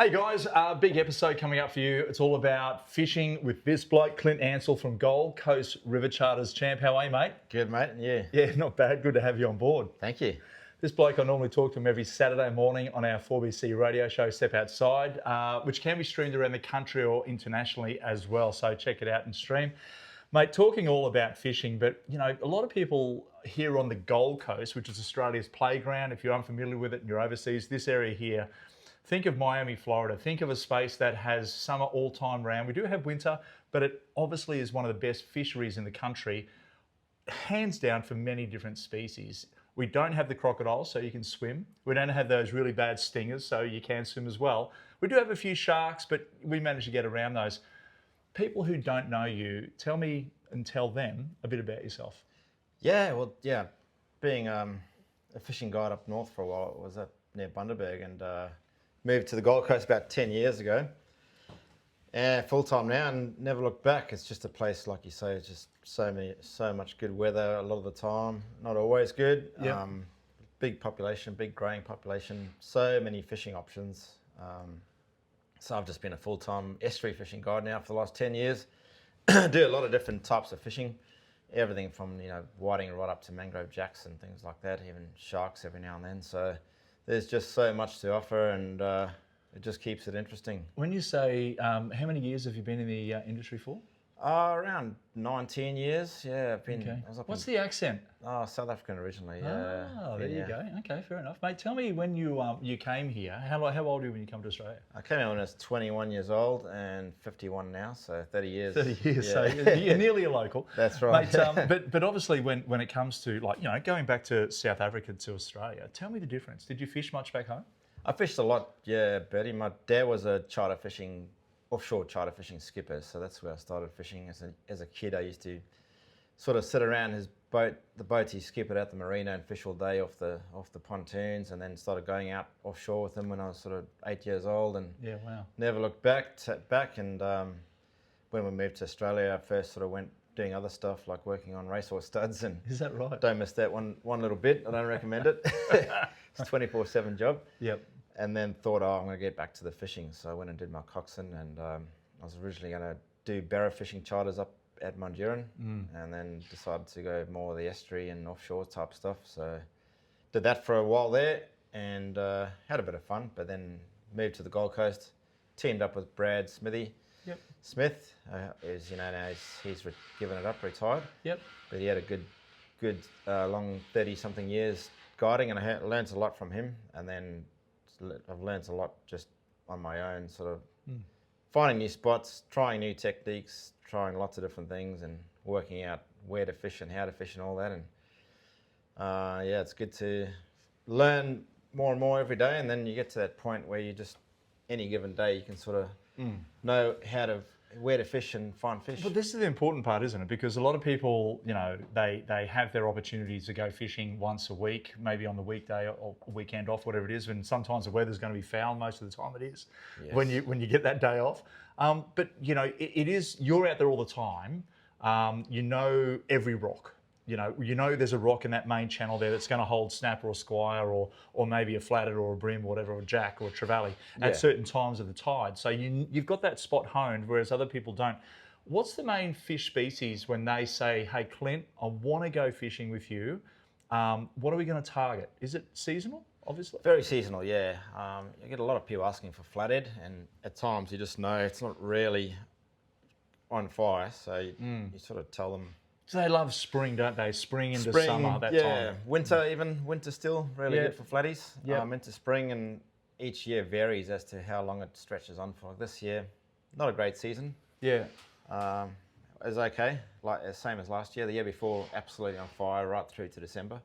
Hey guys, big episode coming up for you. It's all about fishing with this bloke, Clint Ansell from Gold Coast River Charters champ. How are you, mate? Good, mate. Yeah. Yeah, not bad. Good to have you on board. Thank you. This bloke, I normally talk to him every Saturday morning on our 4BC radio show, Step Outside, which can be streamed around the country or internationally as well. So check it out and stream. Mate, talking all about fishing, but you know, a lot of people here on the Gold Coast, which is Australia's playground, if you're unfamiliar with it and you're overseas, this area here, think of Miami, Florida. Think of a space that has summer all time round. We do have winter, but it obviously is one of the best fisheries in the country, hands down for many different species. We don't have the crocodiles, so you can swim. We don't have those really bad stingers, so you can swim as well. We do have a few sharks, but we manage to get around those. People who don't know you, tell me and tell them a bit about yourself. Yeah, well, yeah, being a fishing guide up north for a while, I was up near Bundaberg and moved to the Gold Coast about 10 years ago. And full-time now and never looked back. It's just a place, like you say, it's just so much good weather a lot of the time. Not always good. Yep. Big population, big growing population, so many fishing options. So I've just been a full-time estuary fishing guide now for the last 10 years. Do a lot of different types of fishing, everything from, you know, whiting right up to mangrove jacks and things like that, even sharks every now and then. So there's just so much to offer, and it just keeps it interesting. When you say, how many years have you been in the industry for? Around 19 years, yeah. I've been. Okay. I was up What's in, the accent? South African originally. Yeah. Oh, there you go. Okay, fair enough. Mate, tell me when you came here, how old were you when you come to Australia? I came here when I was 21 years old and 51 now, so 30 years. 30 years, yeah. so you're nearly a local. That's right. Mate, but obviously when it comes to, like, you know, going back to South Africa to Australia, tell me the difference. Did you fish much back home? I fished a lot, yeah, Bertie. My dad was a offshore charter fishing skipper, so that's where I started fishing. As a kid, I used to sort of sit around his boat, the boat he skippered at the marina, and fish all day off the pontoons, and then started going out offshore with him when I was sort of 8 years old, and yeah, wow, never looked back. And when we moved to Australia, I first sort of went doing other stuff like working on racehorse studs, and is that right? Don't miss that one little bit. I don't recommend it. It's a 24/7 job. Yep. And then thought, I'm going to get back to the fishing. So I went and did my coxswain, and I was originally going to do barra fishing charters up at Munduran, and then decided to go more the estuary and offshore type stuff. So did that for a while there, and had a bit of fun, but then moved to the Gold Coast, teamed up with Brad Smithy. Yep. Smith, as you know now, he's given it up, retired. Yep. But he had a good long 30-something years guiding, and I learned a lot from him. And then I've learned a lot just on my own, sort of finding new spots, trying new techniques, trying lots of different things, and working out where to fish and how to fish and all that. And yeah, it's good to learn more and more every day. And then you get to that point where you just, any given day, you can sort of know where to fish and find fish. But this is the important part, isn't it? Because a lot of people, you know, they have their opportunities to go fishing once a week, maybe on the weekday or weekend off, whatever it is. And sometimes the weather's going to be foul. Most of the time it is, yes, when you get that day off. But you know, it is. You're out there all the time. You know every rock. You know there's a rock in that main channel there that's going to hold snapper or squire or maybe a flathead or a brim or whatever, or a jack or a trevally at certain times of the tide. So you've got that spot honed, whereas other people don't. What's the main fish species when they say, hey, Clint, I want to go fishing with you? What are we going to target? Is it seasonal, obviously? Very seasonal, yeah. You get a lot of people asking for flathead, and at times you just know it's not really on fire. So you sort of tell them. So they love spring, don't they? Spring into summer, that time. Winter still really good for flatties. Yeah. Into spring, and each year varies as to how long it stretches on for. This year, not a great season. Yeah. It was okay, like same as last year. The year before, absolutely on fire right through to December.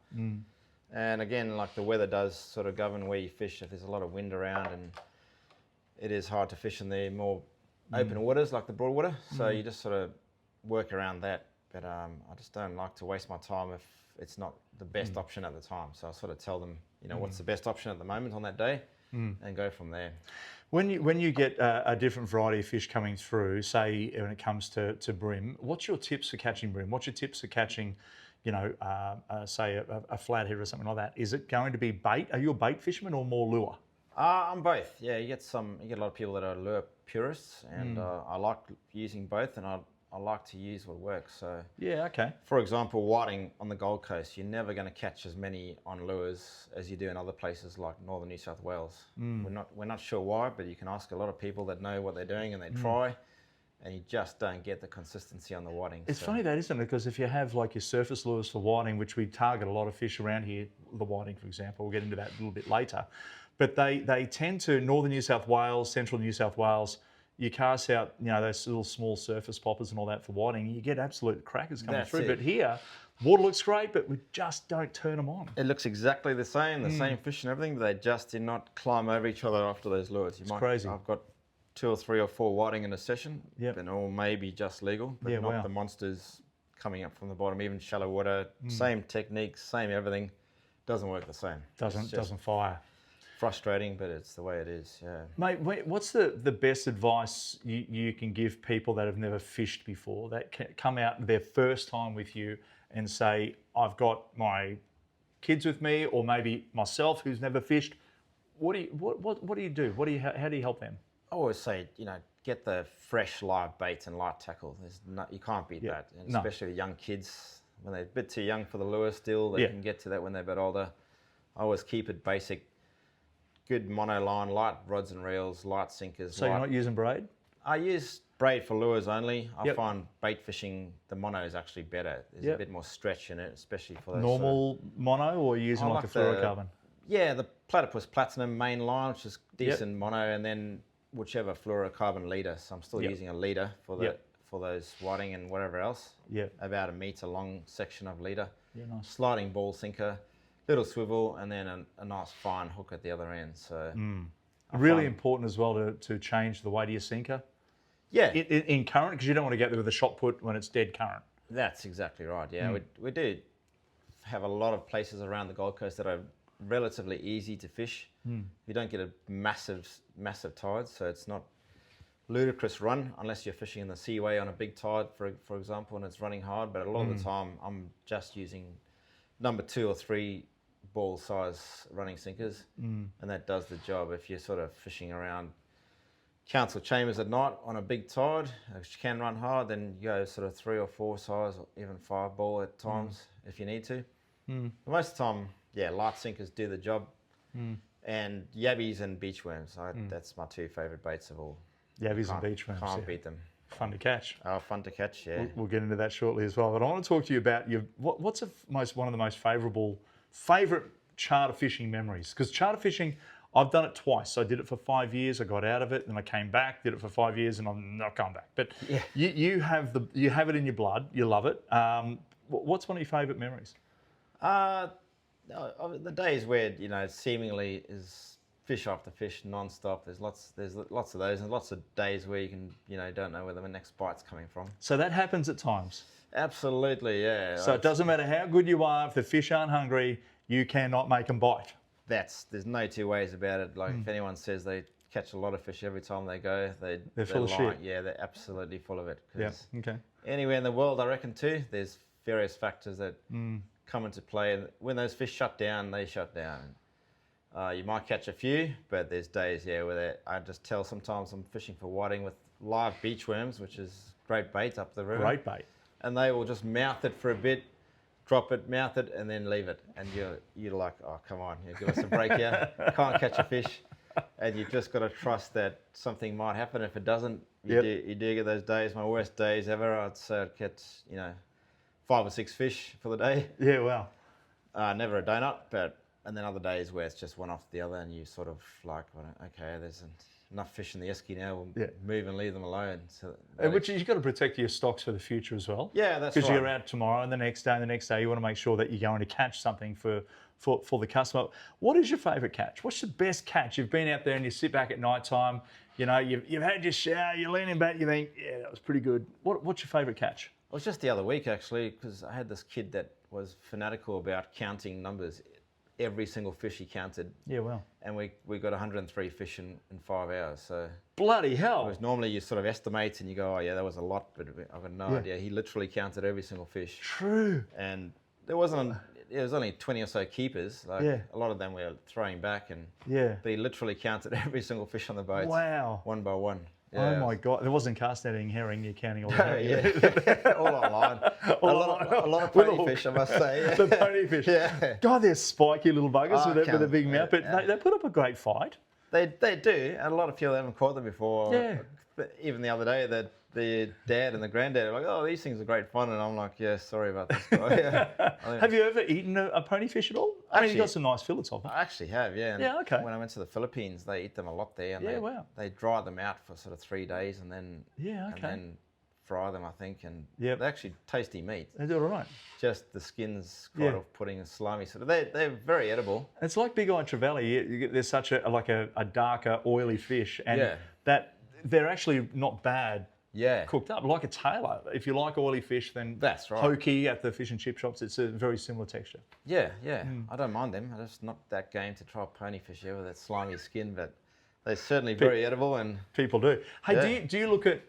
And again, like the weather does sort of govern where you fish. If there's a lot of wind around, and it is hard to fish in the more open waters like the Broadwater. So you just sort of work around that. But I just don't like to waste my time if it's not the best option at the time. So I sort of tell them, you know, what's the best option at the moment on that day, and go from there. When you get a different variety of fish coming through, say when it comes to brim, what's your tips for catching brim? What's your tips for catching, you know, say a flathead or something like that? Is it going to be bait? Are you a bait fisherman or more lure? I'm both. Yeah, you get a lot of people that are lure purists, and I like using both, and I like to use what works. So Yeah, okay. for example, whiting on the Gold Coast, you're never going to catch as many on lures as you do in other places like northern New South Wales. We're not sure why, but you can ask a lot of people that know what they're doing, and they try, and you just don't get the consistency on the whiting. It's funny that, isn't it? Because if you have like your surface lures for whiting, which we target a lot of fish around here, the whiting, for example, we'll get into that a little bit later, but they tend to, northern New South Wales, central New South Wales, you cast out, those little small surface poppers and all that for whiting, you get absolute crackers coming That's through. it. But here, water looks great, but we just don't turn them on. It looks exactly the same fish and everything, but they just did not climb over each other after those lures. It's crazy. I've got 2 or 3 or 4 whiting in a session, Yep. and all maybe just legal, but not the monsters coming up from the bottom, even shallow water, same techniques, same everything, doesn't work the same. Doesn't fire. Frustrating, but it's the way it is. Yeah. Mate, what's the best advice you can give people that have never fished before, that come out their first time with you and say, I've got my kids with me, or maybe myself who's never fished? What do you do? How do you help them? I always say, get the fresh live bait and light tackle. You can't beat that, and especially the young kids when they're a bit too young for the lure still. They can get to that when they're a bit older. I always keep it basic. Good monoline, light rods and reels, light sinkers. So you're not using braid? I use braid for lures only. I find bait fishing, the mono is actually better. There's a bit more stretch in it, especially for those normal mono, or using like a fluorocarbon? Yeah, the Platypus Platinum main line, which is decent mono, and then whichever fluorocarbon leader. So I'm still using a leader for those whiting and whatever else. Yeah. About 1 metre long section of leader. Yeah, nice. Sliding ball sinker, little swivel, and then a nice fine hook at the other end. So really important as well to change the weight of your sinker. Yeah. In current, because you don't want to get there with a shot put when it's dead current. That's exactly right. Yeah, we do have a lot of places around the Gold Coast that are relatively easy to fish. You don't get a massive tide, so it's not ludicrous run unless you're fishing in the seaway on a big tide, for example, and it's running hard. But a lot of the time, I'm just using number 2 or 3 ball size running sinkers, and that does the job. If you're sort of fishing around Council Chambers at night on a big tide, which can run hard, then you go sort of 3 or 4 size, or even 5 ball at times if you need to. Most of the time, light sinkers do the job, and yabbies and beachworms. That's my 2 favourite baits of all. Yabbies and beachworms. Can't beat them. Fun to catch. Oh, fun to catch, yeah. We'll get into that shortly as well. But I want to talk to you about what's one of the most favourite charter fishing memories? Because charter fishing, I've done it twice. I did it for 5 years. I got out of it, then I came back, did it for 5 years, and I'm not going back. But you have it in your blood. You love it. What's one of your favourite memories? The days where seemingly is fish after fish non-stop. There's lots of those, and lots of days where you can don't know where the next bite's coming from. So that happens at times. Absolutely, yeah. So it doesn't matter how good you are, if the fish aren't hungry, you cannot make them bite. There's no 2 ways about it. Like if anyone says they catch a lot of fish every time they go, they're full of shit. Yeah, they're absolutely full of it. Yeah. Okay. Anywhere in the world, I reckon too, there's various factors that come into play. And when those fish shut down, they shut down. You might catch a few, but there's days, where I just tell sometimes I'm fishing for whiting with live beachworms, which is great bait up the river. Great bait. And they will just mouth it for a bit, drop it, mouth it, and then leave it. And you're like, oh, come on, give us a break here. Can't catch a fish. And you've just got to trust that something might happen. If it doesn't, you do get those days. My worst days ever, I'd say I'd catch, 5 or 6 fish for the day. Yeah, wow. Never a donut, and then other days where it's just one after the other, and you sort of like, well, okay, there's enough fish in the esky now, we'll move and leave them alone. So which you've got to protect your stocks for the future as well. Yeah, that's right. Because you're out tomorrow and the next day, you want to make sure that you're going to catch something for the customer. What is your favourite catch? What's the best catch? You've been out there and you sit back at night time, you've had your shower, you're leaning back, you think, yeah, that was pretty good. What's your favourite catch? It was just the other week, actually, because I had this kid that was fanatical about counting numbers. Every single fish he counted. Yeah, well. And we got 103 fish in 5 hours. So bloody hell. Whereas normally you sort of estimate and you go, oh yeah, that was a lot, but I've got no idea. He literally counted every single fish. True. And there wasn't there was only 20 or so keepers. Like Yeah. a lot of them we were throwing back, and Yeah. but he literally counted every single fish on the boat. Wow. One by one. Oh my God! There wasn't cast netting, herring. You're counting all the herring. Yeah, all online. a lot of pony fish, I must say. The pony fish. Yeah. God, they're spiky little buggers Oh, with a big mouth, but yeah. they put up a great fight. They do, and a lot of people haven't caught them before. Yeah. But even the other day, the dad and the granddad are like, "Oh, these things are great fun," and I'm like, "Yeah, sorry about this guy." Yeah. Have you ever eaten a pony fish at all? I mean, you got some nice fillets of them. I actually have, yeah. And Yeah, okay. When I went to the Philippines, they eat them a lot there, and Yeah, wow. they dry them out for sort of 3 days, and then Yeah, okay. and then fry them, I think, and Yep. they're actually tasty meat. They do all right. Just the skin's quite Yeah. off-putting and slimy, so they're very edible. It's like big eye trevally. There's such a darker, oily fish, and Yeah. that they're actually not bad Yeah, cooked up. Like a tailor. If you like oily fish, then That's right. Hoki at the fish and chip shops, it's a very similar texture. yeah. I don't mind them. I'm just not that game to try pony fish here with that slimy skin, but they're certainly very edible. And People do. Hey, Yeah. do you look at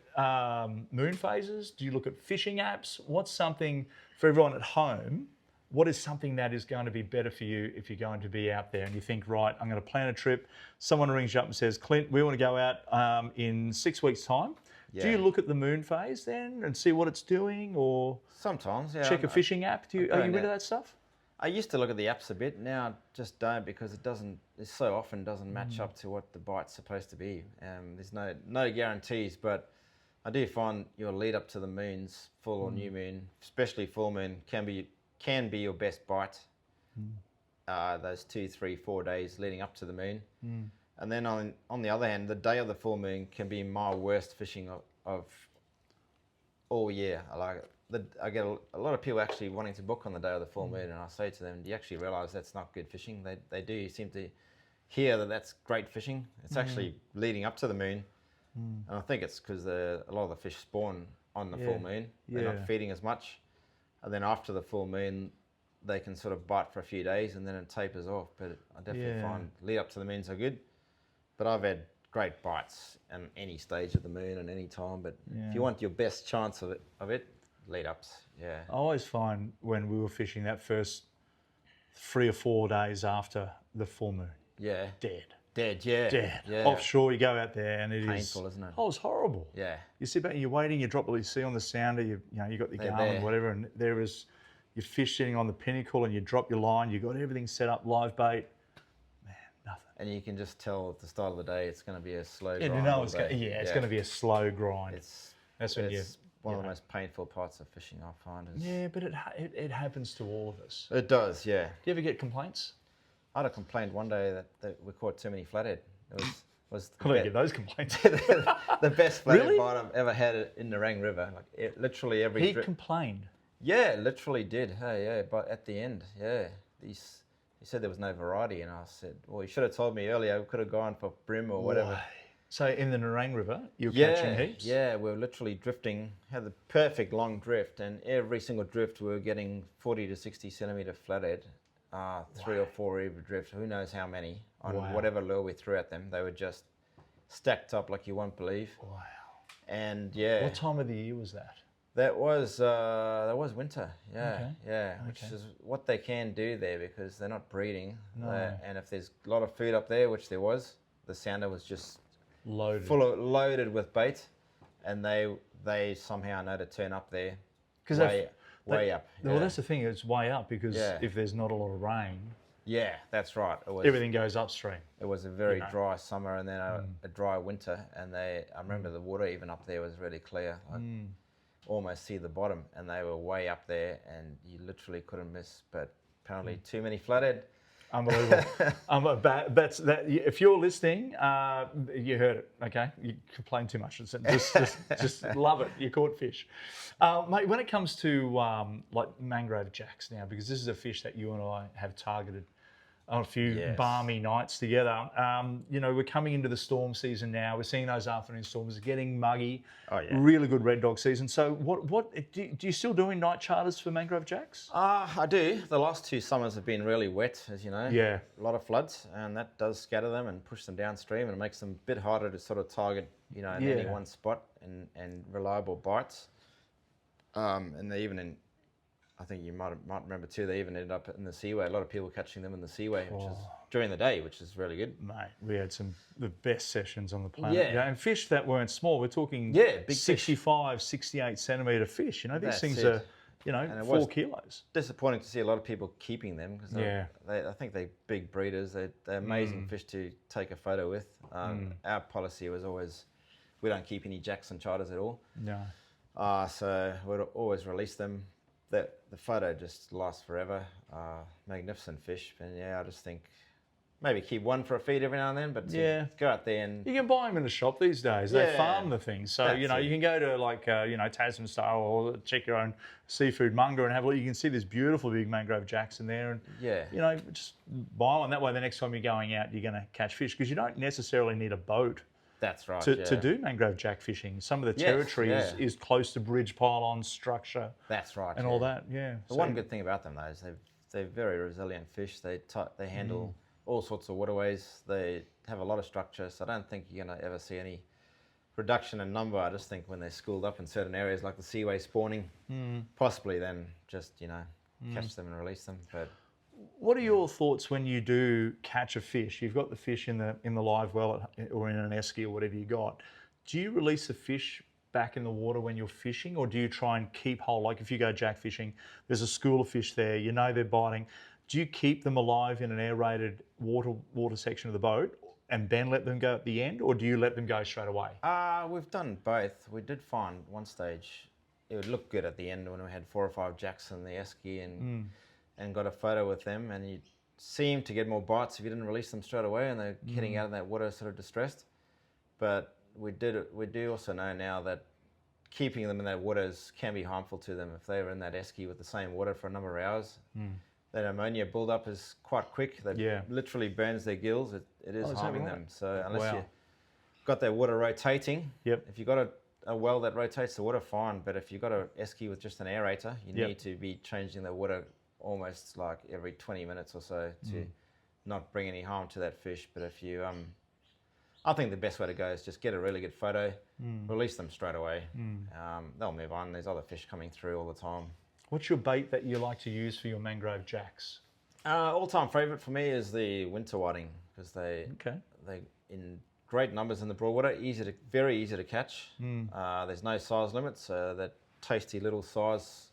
moon phases? Do you look at fishing apps? What's something for everyone at home? What is something that is going to be better for you if you're going to be out there and you think, right, I'm going to plan a trip. Someone rings you up and says, Clint, we want to go out in 6 weeks' time. Do you Yeah. look at the moon phase then and see what it's doing, or sometimes, yeah. check a fishing app? Are you don't into know. that stuff? I used to look at the apps a bit. Now I just don't, because it so often doesn't match up to what the bite's supposed to be. There's no guarantees, but I do find your lead up to the moons, full or new moon, especially full moon, can be your best bite. Those 2, 3, 4 days leading up to the moon. And then on the other hand, the day of the full moon can be my worst fishing of all year. I get a lot of people actually wanting to book on the day of the full moon, and I say to them, do you actually realise that's not good fishing? They do seem to hear that that's great fishing. It's actually leading up to the moon. And I think it's because a lot of the fish spawn on the full moon. They're Yeah. not feeding as much. And then after the full moon, they can sort of bite for a few days and then it tapers off. But I definitely find lead up to the moons are good. But I've had great bites in any stage of the moon and any time. But if you want your best chance of it, lead ups. Yeah. I always find when we were fishing that first 3 or 4 days after the full moon, Yeah. dead. Dead. Yeah. Offshore, you go out there and it is Painful, isn't it? Oh, it's horrible. Yeah. You sit back and you're waiting, you drop what you see on the sounder, you got your They're garmin, there. whatever, and there is your fish sitting on the pinnacle and you drop your line, you got everything set up, live bait, man, nothing. And you can just tell at the start of the day it's going to be a slow And grind. you know all it's day. it's going to be a slow grind. That's when it's one of the most painful parts of fishing, I find. Yeah, but it happens to all of us. It does, yeah. Do you ever get complaints? I had a complaint one day that we caught too many flathead. It was I don't get those complaints. the best flathead Really? bite I've ever had in the Narang River. Literally every He drip. complained. Yeah, literally did. Hey, yeah, but at the end, yeah, he said there was no variety, and I said, well, you should have told me earlier. We could have gone for brim or whatever. Why? So in the Narang River, you're Yeah, catching heaps? yeah, we were literally drifting, had the perfect long drift, and every single drift we were getting 40 to 60 centimetre flathead, 3 or 4 every drift, who knows how many, on whatever lure we threw at them. They were just stacked up like you won't believe. Wow. And yeah. What time of the year was that? That was winter, which is what they can do there because they're not breeding. No. And if there's a lot of food up there, which there was, the sounder was just loaded with bait, and they somehow know to turn up there, way up. Well, that's the thing. It's way up because Yeah. if there's not a lot of rain, Yeah, that's right. everything goes upstream. It was a very dry summer and then a dry winter, and I remember the water even up there was really clear. Almost see the bottom, and they were way up there, and you literally couldn't miss. But apparently, too many flathead. Unbelievable. That's that. If you're listening, you heard it. Okay, you complain too much. Just love it. You caught fish, mate. When it comes to like mangrove jacks now, because this is a fish that you and I have targeted on a few balmy nights together. We're coming into the storm season now. We're seeing those afternoon storms getting muggy. Oh, yeah. Really good red dog season. So what do you still doing night charters for mangrove jacks? I do. The last 2 summers have been really wet, as you know. Yeah. A lot of floods, and that does scatter them and push them downstream, and it makes them a bit harder to sort of target, in any one spot and reliable bites. And they even I think you might remember too, they even ended up in the seaway. A lot of people catching them in the seaway, which is during the day, which is really good. Mate, we had the best sessions on the planet. Yeah. And fish that weren't small. We're talking big 65, 68 centimetre fish. You know, these That's things it. are, you know, And it 4 was kilos. disappointing to see a lot of people keeping them because I think they're big breeders. They're amazing fish to take a photo with. Our policy was always, we don't keep any jacks and charters at all. No. So we'd always release them. The photo just lasts forever. Magnificent fish. And I just think maybe keep one for a feed every now and then, but go out there and... You can buy them in the shop these days. They farm the things. So, That's you know, it. you can go to like, Tasman style or check your own seafood monger and have a look. You can see there's beautiful big mangrove jacks in there. And, you know, just buy one. That way the next time you're going out, you're going to catch fish because you don't necessarily need a boat. That's right. To do mangrove jack fishing. Some of the territory is close to bridge pylons, structure. That's right. And all that, The one good thing about them though is they're very resilient fish. They handle all sorts of waterways. They have a lot of structure, so I don't think you're going to ever see any reduction in number. I just think when they're schooled up in certain areas like the seaway spawning, possibly then just, catch them and release them. But what are your thoughts when you do catch a fish? You've got the fish in the live well or in an esky or whatever you got. Do you release the fish back in the water when you're fishing, or do you try and keep whole? Like if you go jack fishing, there's a school of fish there, you know they're biting. Do you keep them alive in an aerated water section of the boat and then let them go at the end, or do you let them go straight away? We've done both. We did find one stage it would look good at the end when we had 4 or 5 jacks in the esky and got a photo with them, and you seem to get more bites if you didn't release them straight away and they're getting out of that water sort of distressed. But we do also know now that keeping them in that water can be harmful to them. If they were in that esky with the same water for a number of hours, that ammonia buildup is quite quick. That literally burns their gills. It is harming them. So unless you got that water rotating, if you've got a well that rotates the water, fine. But if you've got an esky with just an aerator, you need to be changing the water almost like every 20 minutes or so to not bring any harm to that fish. But if you, I think the best way to go is just get a really good photo, release them straight away. They'll move on. There's other fish coming through all the time. What's your bait that you like to use for your mangrove jacks? All-time favourite for me is the winter whiting, because they in great numbers in the broadwater, very easy to catch. There's no size limit, so that tasty little size,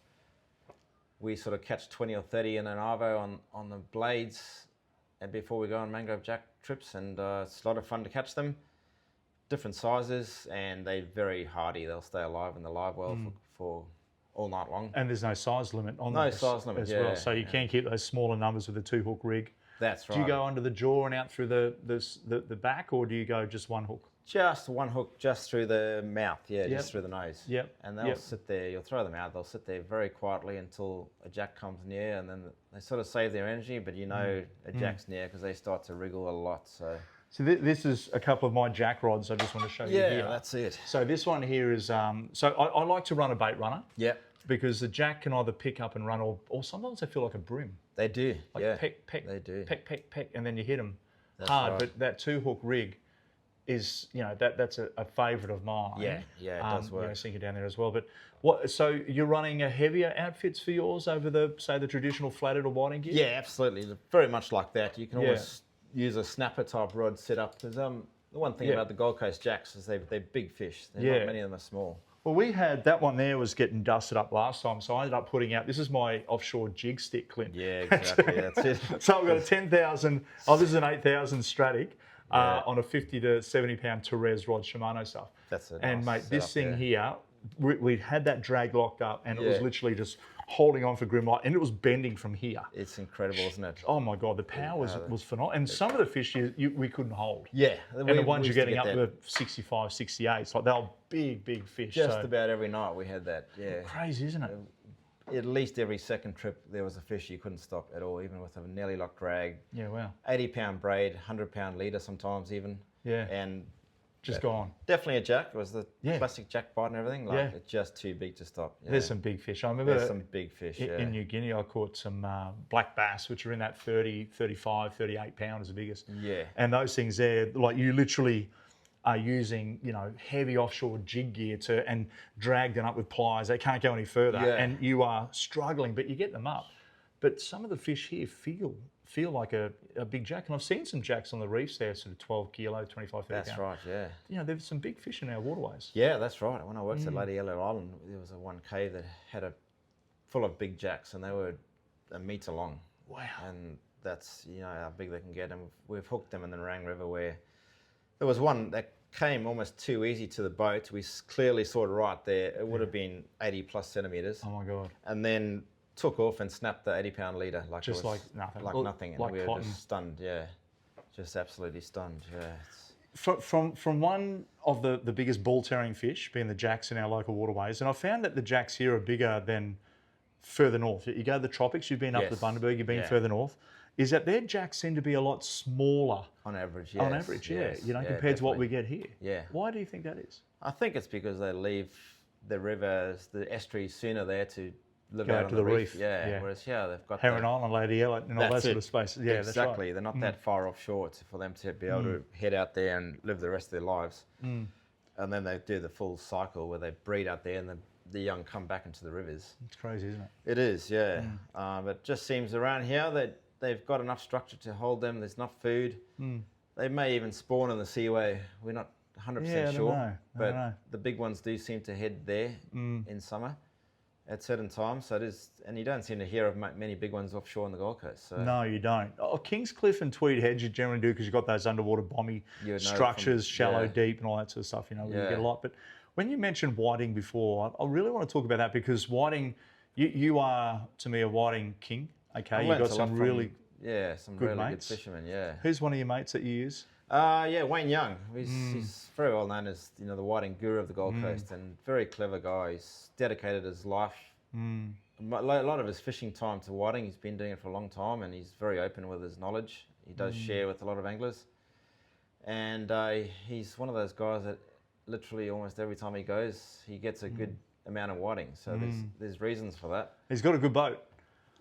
we sort of catch 20 or 30 in an arvo on the blades and before we go on mangrove jack trips, and it's a lot of fun to catch them. Different sizes, and they're very hardy. They'll stay alive in the live well for all night long. And there's no size limit on no those size limit as well, so you can keep those smaller numbers with a 2-hook rig. That's right. Do you go under the jaw and out through the back, or do you go just one hook? Just one hook, just through the mouth, just through the nose. And they'll sit there, you'll throw them out, they'll sit there very quietly until a jack comes near, and then they sort of save their energy, but you know a jack's near because they start to wriggle a lot. So this is a couple of my jack rods I just want to show you here. Yeah, that's it. So this one here is, so I like to run a bait runner. Because the jack can either pick up and run, or sometimes they feel like a brim. They do, like peck, peck, they do. Peck, peck, peck, and then you hit them hard. Right. But that 2-hook rig is, that's a favourite of mine. It does work. Sink it down there as well. But so you're running a heavier outfits for yours over the traditional flathead or whiting gear? Yeah, absolutely. Very much like that. You can always use a snapper type rod set up. There's the one thing about the Gold Coast jacks is they're big fish. Not many of them are small. Well, we had that one there was getting dusted up last time, so I ended up putting out. This is my offshore jig stick, Clint. Yeah, exactly. That's it. So I've got a 10,000. Oh, this is an 8,000 Stratic on a 50 to 70 pound Torres rod, Shimano stuff. That's it. And mate, this thing here, we had that drag locked up, and it was literally just holding on for grim light, and it was bending from here. It's incredible, isn't it? Oh my God, the power was phenomenal. And some of the fish we couldn't hold. Yeah. And the ones you're getting up to 65, 68, it's like they were big fish. Just about every night we had that, Crazy, isn't it? At least every second trip there was a fish you couldn't stop at all, even with a nearly locked drag. Yeah, wow. 80-pound braid, 100-pound leader sometimes even. Yeah. And just gone. Definitely a jack. It was the classic jack bite and everything. It's just too big to stop. There's some big fish. I remember there's some big fish. In New Guinea, I caught some black bass, which are in that 30, 35, 38 pound is the biggest. Yeah. And those things there, like you literally are using, heavy offshore jig gear and drag them up with pliers. They can't go any further, and you are struggling, but you get them up. But some of the fish here feel like a big jack, and I've seen some jacks on the reefs there, sort of 12 kilo, 25, 30 That's pound. right, yeah. There's some big fish in our waterways. Yeah, that's right. When I worked at Lady Elliot Island, there was one cave that had full of big jacks, and they were a metre long. Wow. And that's how big they can get, and we've hooked them in the Narang River, where there was one that came almost too easy to the boat. We clearly saw it right there. It would have been 80 plus centimetres. Oh my God. And then took off and snapped the 80-pound leader like just like nothing. Like nothing. And like we were cotton. just stunned, just absolutely stunned. From one of the biggest ball-tearing fish, being the jacks in our local waterways, and I found that the jacks here are bigger than further north. You go to the tropics, you've been up to Bundaberg, you've been further north, is that their jacks seem to be a lot smaller. On average, yes. On average, yes, compared to what we get here. Yeah. Why do you think that is? I think it's because they leave the rivers, the estuaries sooner there to live Go out out on to the the reef. reef. Yeah, whereas here they've got Heron Island, Lady Elliot, and all that sort of space. Yeah, exactly. That's right. They're not that far offshore for them to be able to head out there and live the rest of their lives. And then they do the full cycle where they breed out there and the young come back into the rivers. It's crazy, isn't it? It is, yeah. But it just seems around here that they've got enough structure to hold them. There's enough food. They may even spawn in the seaway. We're not 100% sure. I but don't know. the big ones do seem to head there in summer at certain times. So it is, and you don't seem to hear of many big ones offshore on the Gold Coast. So. No, you don't. Kingscliff and Tweed Heads you generally do because you've got those underwater bomby structures, shallow, deep, and all that sort of stuff. You get a lot. But when you mentioned whiting before, I really want to talk about that because whiting, you are to me a whiting king. Okay, you've got some really some good really mates. good fishermen. Yeah. Who's one of your mates that you use? Wayne Young. He's very well known as the whiting guru of the Gold Coast, and very clever guy. He's dedicated his life, a lot of his fishing time to whiting. He's been doing it for a long time, and he's very open with his knowledge. He does share with a lot of anglers, and he's one of those guys that literally almost every time he goes, he gets a good amount of whiting. So there's reasons for that. He's got a good boat.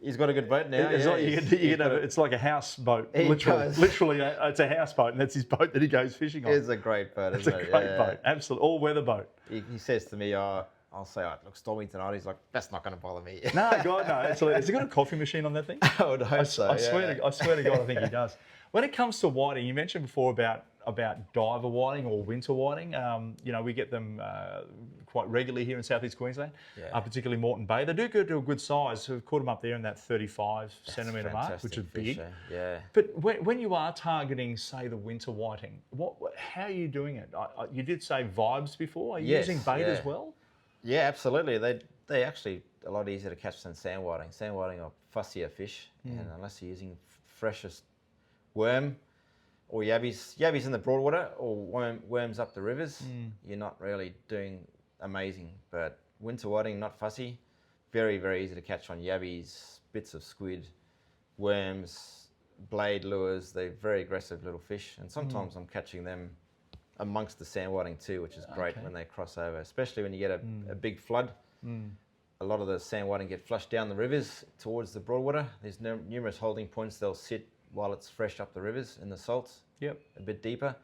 He's got a good boat now. It's like a houseboat. Literally, it's a houseboat, and that's his boat that he goes fishing on. It's a great boat. It's a great boat, absolutely all-weather boat. He says to me, I'll say, it looks stormy tonight. He's like, that's not going to bother me. No, God, no. Absolutely. Has he got a coffee machine on that thing? I would hope so. I swear to God, I think he does. When it comes to whiting, you mentioned before about diver whiting or winter whiting. We get them quite regularly here in southeast Queensland, particularly Moreton Bay. They do go to a good size. So we've caught them up there in that 35 centimetre mark, which is big. Yeah. But when you are targeting, say, the winter whiting, how are you doing it? You did say vibes before. Are you using bait as well? Yeah, absolutely. They actually a lot easier to catch than sand whiting. Sand whiting are fussier fish, and unless you're using freshest worm or yabbies in the broadwater or worms up the rivers, you're not really doing amazing. But winter whiting, not fussy, very, very easy to catch on yabbies, bits of squid, worms, blade lures. They're very aggressive little fish, and sometimes I'm catching them amongst the sand whiting too, which is great when they cross over, especially when you get a big flood. A lot of the sand whiting get flushed down the rivers towards the broadwater. There's numerous holding points. They'll sit while it's fresh up the rivers in the salts, a bit deeper,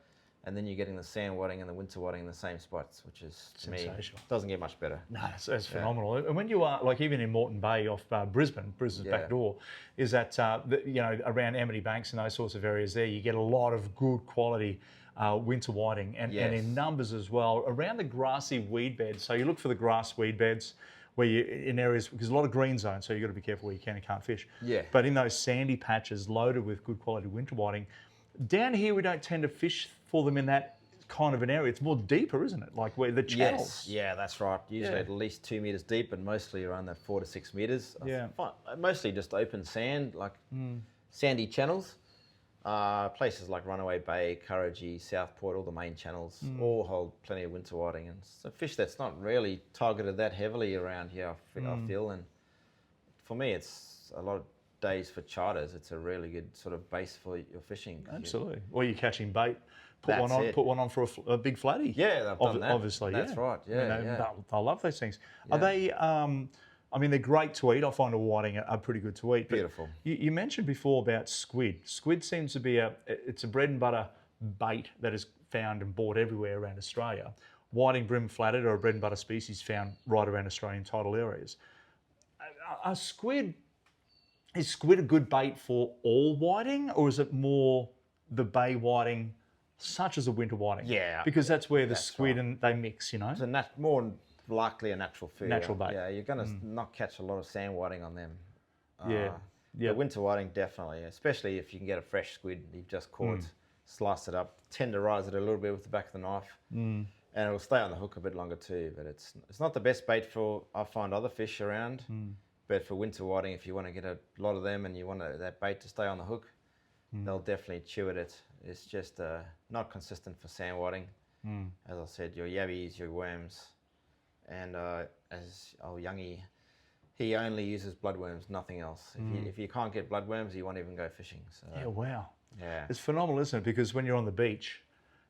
and then you're getting the sand whiting and the winter whiting in the same spots, which is, to me, doesn't get much better. No, it's phenomenal. And when you are, like even in Moreton Bay off Brisbane's back door, is that, around Amity Banks and those sorts of areas there, you get a lot of good quality winter whiting and in numbers as well around the grassy weed beds. So you look for the grass weed beds where you in areas, because a lot of green zones, so you've got to be careful where you can and can't fish. Yeah. But in those sandy patches loaded with good quality winter whiting, down here we don't tend to fish for them in that kind of an area. It's more deeper, isn't it? Like where the channels. Yes, yeah, that's right. Usually at least 2 meters deep, and mostly around that 4 to 6 meters. Yeah. Mostly just open sand, like sandy channels. Places like Runaway Bay, Kurrajee, Southport, all the main channels, all hold plenty of winter whiting, and it's a fish that's not really targeted that heavily around here, I feel. And for me, it's a lot of days for charters. It's a really good sort of base for your fishing. Absolutely. Or you're catching bait, put one on for a big flatty. Yeah, they've done that. Obviously, that's right. Yeah, They'll love those things. Yeah. Are they? They're great to eat. I find a whiting are pretty good to eat. Beautiful. You mentioned before about squid. Squid seems to be it's a bread and butter bait that is found and bought everywhere around Australia. Whiting brim-flatted are a bread and butter species found right around Australian tidal areas. Is squid a good bait for all whiting, or is it more the bay whiting, such as a winter whiting? Yeah. Because that's where the That's squid right. and they mix, you know? It's more likely a natural food. Natural bait. Yeah, you're going to not catch a lot of sand whiting on them. Yeah. The winter whiting, definitely, especially if you can get a fresh squid you've just caught, slice it up, tenderize it a little bit with the back of the knife, and it'll stay on the hook a bit longer too. But it's not the best bait for, I find, other fish around. But for winter whiting, if you want to get a lot of them and you want that bait to stay on the hook, they'll definitely chew at it. It's just not consistent for sand whiting. As I said, your yabbies, your worms, and as old Youngie, he only uses bloodworms, nothing else. If you can't get bloodworms, you won't even go fishing. So, Yeah, wow. Yeah. It's phenomenal, isn't it? Because when you're on the beach,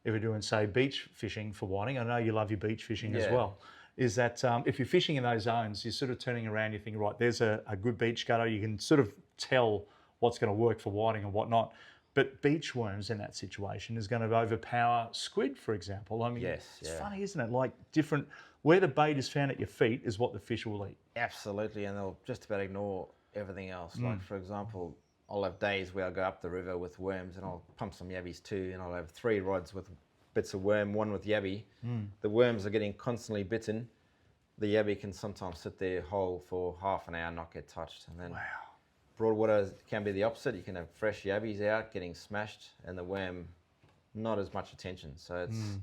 if you're doing, say, beach fishing for whiting, I know you love your beach fishing as well, is that if you're fishing in those zones, you're sort of turning around, you think, right, there's a good beach gutter, you can sort of tell what's going to work for whiting and whatnot. But beach worms in that situation is going to overpower squid, for example. I mean, it's funny, isn't it? Like where the bait is found at your feet is what the fish will eat. Absolutely, and they'll just about ignore everything else. Like, for example, I'll have days where I'll go up the river with worms and I'll pump some yabbies too, and I'll have 3 rods with bits of worm, 1 with yabby. The worms are getting constantly bitten. The yabby can sometimes sit there whole for half an hour and not get touched. And then broadwater can be the opposite. You can have fresh yabbies out getting smashed and the worm not as much attention. So it's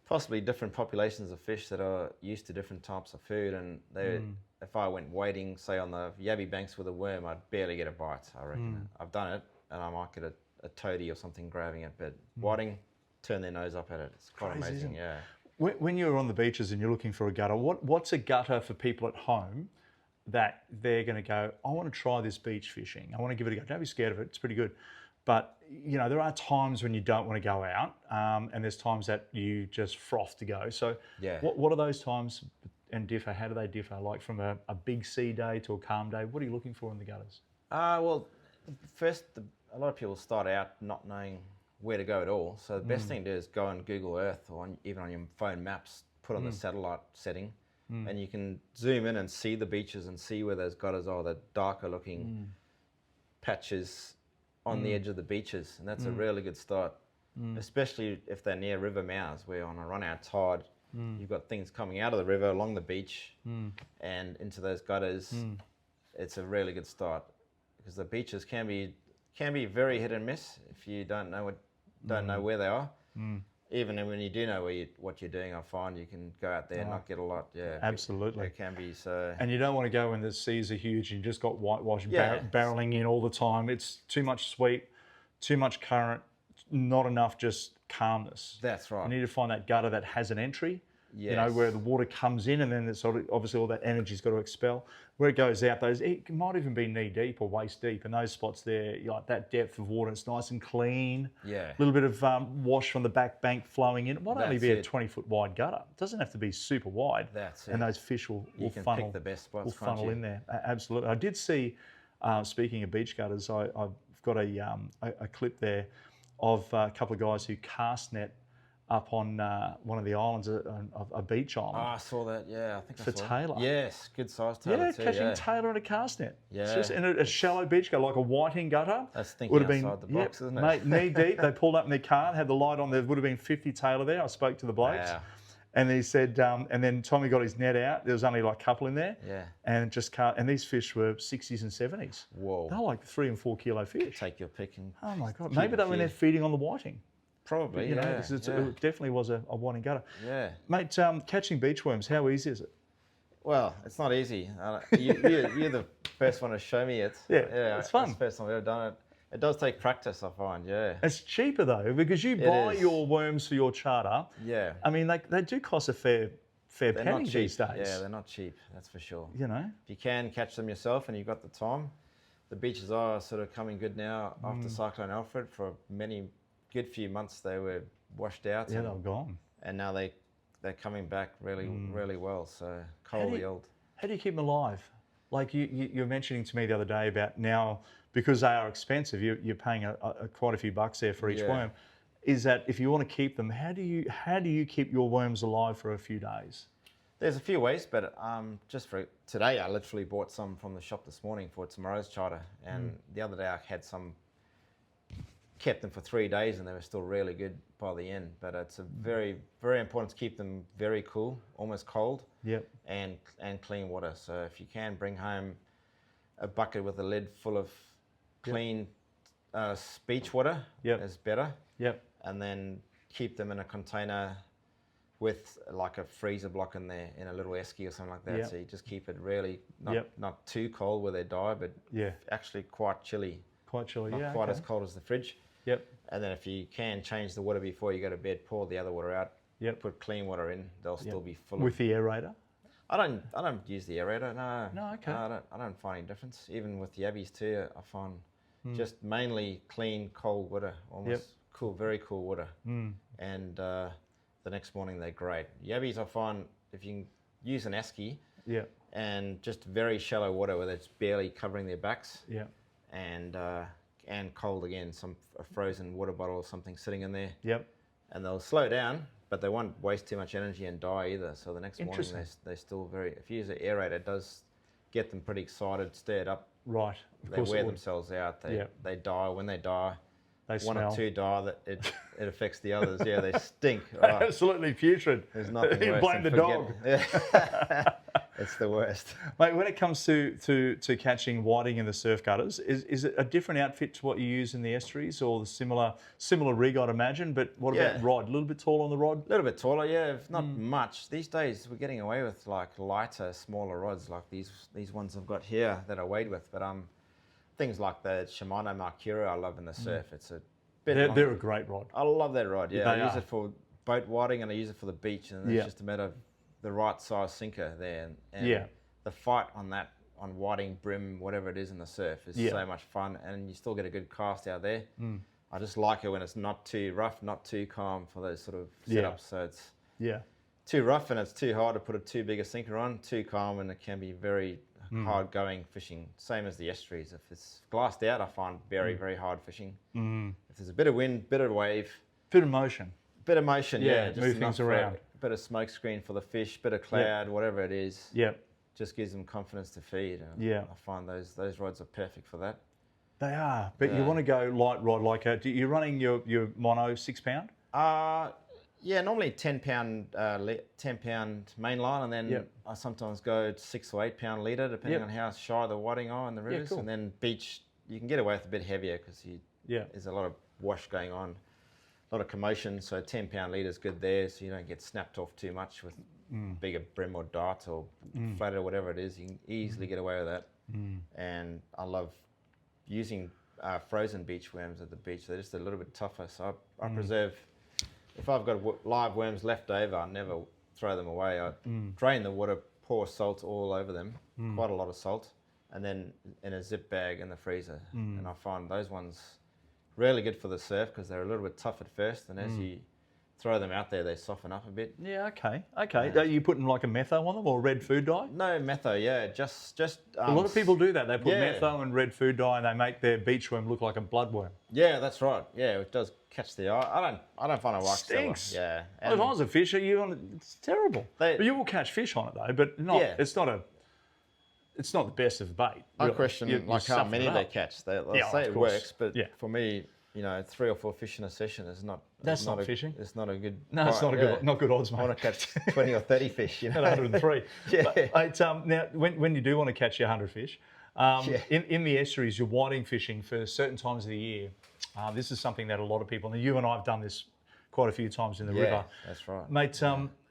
possibly different populations of fish that are used to different types of food, and if I went wading, say, on the yabby banks with a worm, I'd barely get a bite, I reckon. I've done it, and I might get a toadie or something grabbing it, but whiting, turn their nose up at it. It's quite amazing, yeah. When you're on the beaches and you're looking for a gutter, what's a gutter for people at home that they're going to go, I want to try this beach fishing. I want to give it a go. Don't be scared of it. It's pretty good. But, you know, there are times when you don't want to go out, and there's times that you just froth to go. So what are those times and differ? How do they differ? Like from a big sea day to a calm day, what are you looking for in the gutters? Well, first, a lot of people start out not knowing where to go at all. So the best thing to do is go on Google Earth or even on your phone maps, put on the satellite setting, and you can zoom in and see the beaches and see where those gutters are, the darker looking patches on the edge of the beaches, and that's a really good start, especially if they're near river mouths, where on a run-out tide, you've got things coming out of the river along the beach and into those gutters. It's a really good start, because the beaches can be very hit and miss if you don't know where they are. Even when you do know what you're doing, I find you can go out there and not get a lot. Yeah, absolutely. It can be so. And you don't want to go when the seas are huge and you just got whitewash barreling in all the time. It's too much sweep, too much current, not enough just calmness. That's right. You need to find that gutter that has an entry. You know, where the water comes in and then it's obviously all that energy's got to expel. Where it goes out, it might even be knee deep or waist deep, and those spots there, like that depth of water, it's nice and clean. Yeah. A little bit of wash from the back bank flowing in. It might only be a 20-foot wide gutter. It doesn't have to be super wide. That's it. And those fish will funnel. Pick the best spots, will funnel in there. Absolutely. I did see, speaking of beach gutters, I've got a clip there of a couple of guys who cast net up on one of the islands, a beach island. Oh, I saw that, yeah. I think for tailor. Yes, good size tailor too. Catching tailor in a cast net. Yeah. Just in a shallow beach gutter, like a whiting gutter. That's thinking outside the box, isn't it? Mate, knee deep. They pulled up in their car, had the light on. There would have been 50 tailor there. I spoke to the blokes. Wow. And he said, and then Tommy got his net out. There was only like a couple in there. Yeah. And and these fish were 60s and 70s. Whoa. They were like 3 and 4 kilo fish. Take your pick and. Oh my God. Maybe they were in there feeding on the whiting. Probably, it definitely was a whiting gutter. Yeah. Mate, catching beach worms, how easy is it? Well, it's not easy. You're the first one to show me it. Yeah, it's fun. It's the first time I've ever done it. It does take practice, I find, yeah. It's cheaper though, because you buy your worms for your charter. Yeah. I mean, they do cost a fair penny these days. Yeah, they're not cheap, that's for sure. You know? If you can catch them yourself and you've got the time, the beaches are sort of coming good now after Cyclone Alfred. For many good few months they were washed out. Yeah, they were gone. And now they're coming back really well. So coral yield. How do you keep them alive? Like you were mentioning to me the other day about now, because they are expensive, you're paying quite a few bucks there for each worm. is that if you want to keep them, how do you keep your worms alive for a few days? There's a few ways, but just for today, I literally bought some from the shop this morning for tomorrow's charter. And the other day I had some, kept them for 3 days, and they were still really good by the end. But it's a very, very important to keep them very cool, almost cold, Yep. and clean water. So if you can bring home a bucket with a lid full of clean beach water, Yep. is better. Yep. And then keep them in a container with like a freezer block in there, in a little esky or something like that. Yep. So you just keep it really Yep. not too cold where they die, but Yeah. actually quite chilly. Quite chilly. Not Yeah. quite okay. as cold as the fridge. Yep. And then if you can change the water before you go to bed, pour the other water out. Yep. Put clean water in. They'll still be full With of. the aerator. I don't use the aerator. No. No, okay. No, I don't find any difference. Even with the yabbies too, I find just mainly clean, cold water. Almost cool, very cool water. And the next morning they're great. Yabbies, I find if you can use an esky. Yeah. And just very shallow water where it's barely covering their backs. Yeah. And cold again, a frozen water bottle or something sitting in there. Yep. And they'll slow down, but they won't waste too much energy and die either. So the next morning Interesting. they're still very. If you use an aerator, it does get them pretty excited, stirred up. Right. Of They course wear it would. themselves out. They Yep. they die. When they die, They one smell. or two die. That it affects the others. Yeah, they stink. Oh, Absolutely putrid. there's nothing You worse blame than the dog. Yeah. It's the worst. Mate, when it comes to catching whiting in the surf cutters, is it a different outfit to what you use in the estuaries, or the similar rig, I'd imagine? But what about Yeah. rod? A little bit taller on the rod? A little bit taller, yeah, not much. These days we're getting away with like lighter, smaller rods, like these ones I've got here that I wade with. But things like the Shimano Mercurio I love in the surf. It's a bit They're a great rod. I love that rod. Yeah, They I use are. it for boat whiting and I use it for the beach, and it's Yeah. just a matter of the right size sinker there. And Yeah. the fight on whiting, brim, whatever it is in the surf is Yeah. so much fun, and you still get a good cast out there. I just like it when it's not too rough, not too calm for those sort of Yeah. setups. So it's Yeah. too rough and it's too hard to put too big a sinker on, too calm and it can be very hard going fishing. Same as the estuaries. If it's glassed out, I find very, very hard fishing. If there's a bit of wind, bit of wave, Bit of motion. bit of motion, Yeah, just move enough things for around. a bit of smoke screen for the fish, bit of cloud, whatever it is, Yep. just gives them confidence to feed. And Yeah. I find those rods are perfect for that. They are. But you Yeah. want to go light rod like you're running your mono 6 pound? Yeah, normally 10 pound main line, and then Yep. I sometimes go 6 or 8 pound leader, depending Yep. on how shy the whiting are in the rivers. cool. And then beach, you can get away with a bit heavier because Yeah. there's a lot of wash going on, a lot of commotion. So 10 pound leader is good there, so you don't get snapped off too much with bigger brim or dart or flathead or whatever it is. You can easily get away with that. And I love using frozen beach worms at the beach. They're just a little bit tougher, so I preserve. If I've got live worms left over, I never throw them away. I drain the water, pour salt all over them, quite a lot of salt, and then in a zip bag in the freezer. And I find those ones really good for the surf because they're a little bit tough at first, and as you throw them out there, they soften up a bit. Yeah, okay. Are you putting like a metho on them or red food dye? No metho, yeah, just. A lot of people do that. They put yeah. metho and red food dye and they make their beachworm look like a bloodworm. Yeah, that's right. Yeah, it does catch the eye. I don't find it works so well. Stinks. Yeah, As long as a fish, it's terrible. But you will catch fish on it though, but not. Yeah. It's not the best of bait. I really. question You how suffer many it they up. catch. They'll Yeah, say of it course. works, but Yeah. for me, 3 or 4 fish in a session is not. That's is not a, fishing. It's not a good. No, it's not not good odds, I mate. want to catch 20 or 30 fish. At 103. Yeah. But, now, when you do want to catch your 100 fish, in the estuaries, you're whiting fishing for certain times of the year. This is something that a lot of people, and you and I have done this quite a few times in the river. That's right. Mate,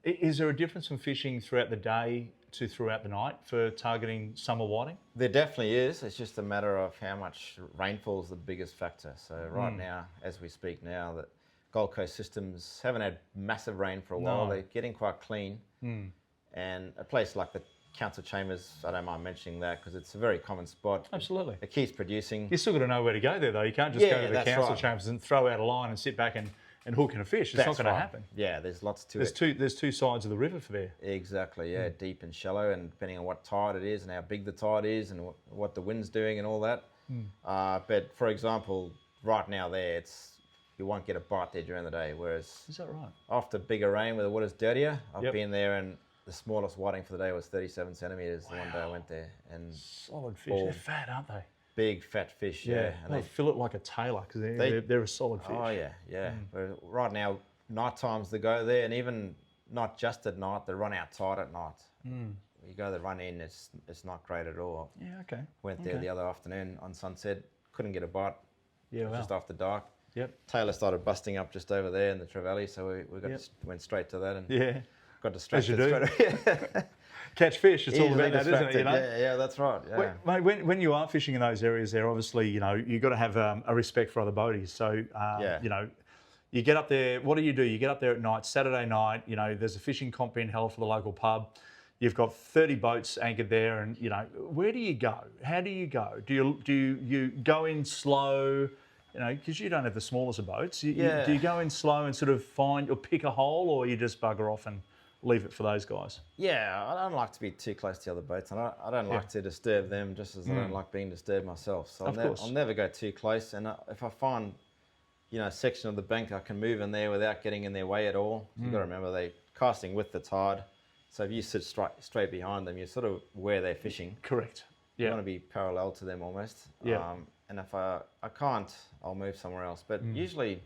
is there a difference from fishing throughout the day to throughout the night for targeting summer whiting? There definitely is. It's just a matter of how much rainfall is the biggest factor. So right now, as we speak now, the Gold Coast systems haven't had massive rain for a while. No. They're getting quite clean. And a place like the Council Chambers, I don't mind mentioning that because it's a very common spot. Absolutely. It keeps producing. You still got to know where to go there, though. You can't just go Yeah, to the that's council right. chambers and throw out a line and sit back and hook in a fish. It's not That's going to right. happen. Yeah, there's lots to There's it. there's two sides of the river for there. Exactly, yeah, deep and shallow, and depending on what tide it is and how big the tide is and what the wind's doing and all that. But for example, right now there, it's you won't get a bite there during the day. Whereas Is that right? after bigger rain where the water's dirtier, I've Yep. been there and the smallest whiting for the day was 37 centimetres the one day I went there. And Solid fish. All They're fat, aren't they? big fat fish, yeah. And they fill it like a tailor because they're a solid fish. Oh, yeah. But right now, night times they go there, and even not just at night, they run out tight at night. You go the run in, it's not great at all. Yeah, okay. Went there the other afternoon on sunset, couldn't get a bite. Yeah, wow. Just after dark. Yep. Taylor started busting up just over there in the Trevally, so we went straight to that and got distracted. As you do. Catch fish, it's all about that, isn't it? You know? Yeah, that's right. Yeah. Mate, when you are fishing in those areas there, obviously, you've got to have a respect for other boaties. So, you get up there, what do? You get up there at night, Saturday night, there's a fishing comp being held for the local pub. You've got 30 boats anchored there, and where do you go? How do you go? Do you go in slow? Because you don't have the smallest of boats. Do you go in slow and sort of find or pick a hole, or you just bugger off and leave it for those guys? Yeah, I don't like to be too close to other boats, and I don't like to disturb them, just as I don't like being disturbed myself. So I'll never go too close. And if I find, a section of the bank I can move in there without getting in their way at all, you've got to remember they're casting with the tide. So if you sit straight behind them, you're sort of where they're fishing. Correct. You want to be parallel to them almost. Yeah. And if I can't, I'll move somewhere else. But usually,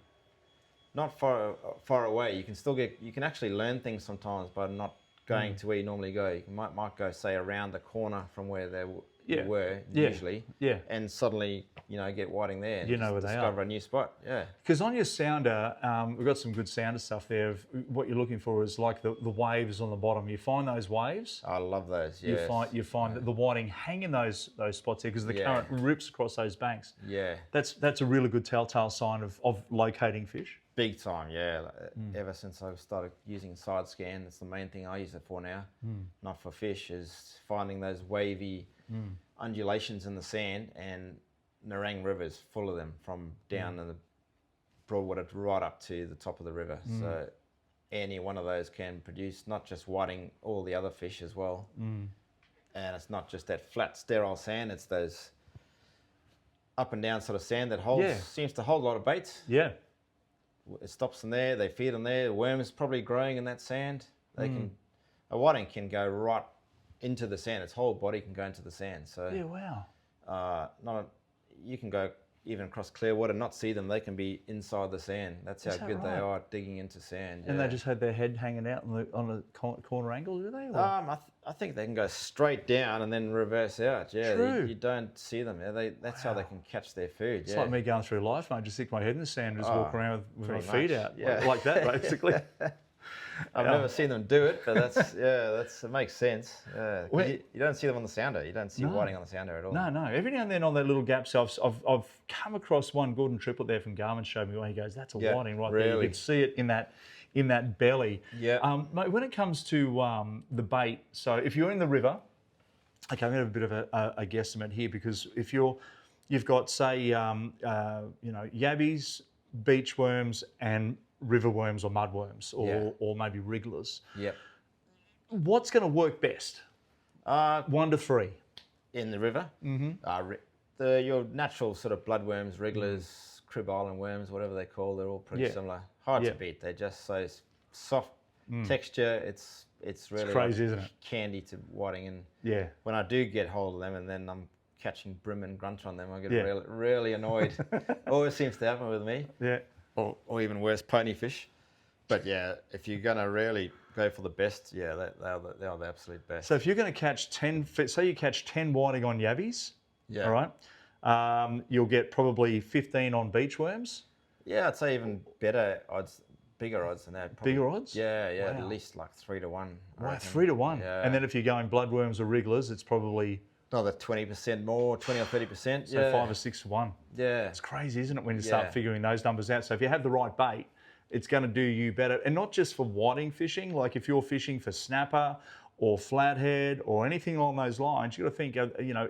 not far away. You can actually learn things sometimes by not going to where you normally go. You might go, say, around the corner from where they were usually. Yeah. And suddenly, get whiting there. And where they are. Discover a new spot. Yeah. Because on your sounder, we've got some good sounder stuff there. What you're looking for is like the waves on the bottom. You find those waves. I love those. Yes. You find the whiting hang in those spots there because the current rips across those banks. Yeah. That's a really good telltale sign of locating fish. Big time, yeah. Ever since I started using side scan, that's the main thing I use it for now. Not for fish, is finding those wavy undulations in the sand, and Nerang River is full of them from down in the Broadwater right up to the top of the river. So any one of those can produce not just whiting, all the other fish as well. And it's not just that flat, sterile sand, it's those up and down sort of sand that seems to hold a lot of baits. Yeah. It stops them there, they feed them there, the worms probably growing in that sand. A whiting can go right into the sand, its whole body can go into the sand. So yeah, wow. You can go even across clear water, not see them, they can be inside the sand. That's how good they are at digging into sand. And they just had their head hanging out on a corner angle, do they? I think they can go straight down and then reverse out. Yeah, True. You don't see them. Yeah, that's how they can catch their food. It's like me going through life, mate. Just stick my head in the sand and just walk around with my feet out, yeah. like that, basically. I've never seen them do it, but it makes sense. Yeah. You don't see them on the sounder. You don't see whiting on the sounder at all. No. Every now and then on that little gap, so I've come across one Gordon triplet there from Garmin showed me where he goes, that's a whiting right there. You can see it in that belly. Yeah. Mate, when it comes to the bait, so if you're in the river, okay, I'm going to have a bit of a guesstimate here, because if you've got, say, yabbies, beach worms, and river worms or mudworms, or maybe wrigglers. Yep. What's going to work best? 1 to 3. In the river? Mm-hmm. Your natural sort of bloodworms, wrigglers, crib island worms, whatever they call, they're all pretty similar. Hard to beat. They're just so soft texture. It's really crazy, isn't it? Candy to whiting. And when I do get hold of them and then I'm catching brim and grunt on them, I get really annoyed. Always seems to happen with me. Yeah. Or even worse, ponyfish. But if you're going to really go for the best, they're the absolute best. So if you're going to catch 10, say you catch 10 whiting on yabbies, all right, you'll get probably 15 on beach worms. Yeah, I'd say even better odds, bigger odds than that. Bigger odds? Yeah, wow. At least like 3 to 1. Wow, 3 to 1. Yeah. And then if you're going bloodworms or wrigglers, it's probably another 20% more, 20 or 30%. So 5 or 6 to 1. Yeah. It's crazy, isn't it, when you start figuring those numbers out? So if you have the right bait, it's going to do you better. And not just for whiting fishing, like if you're fishing for snapper or flathead or anything along those lines, you've got to think,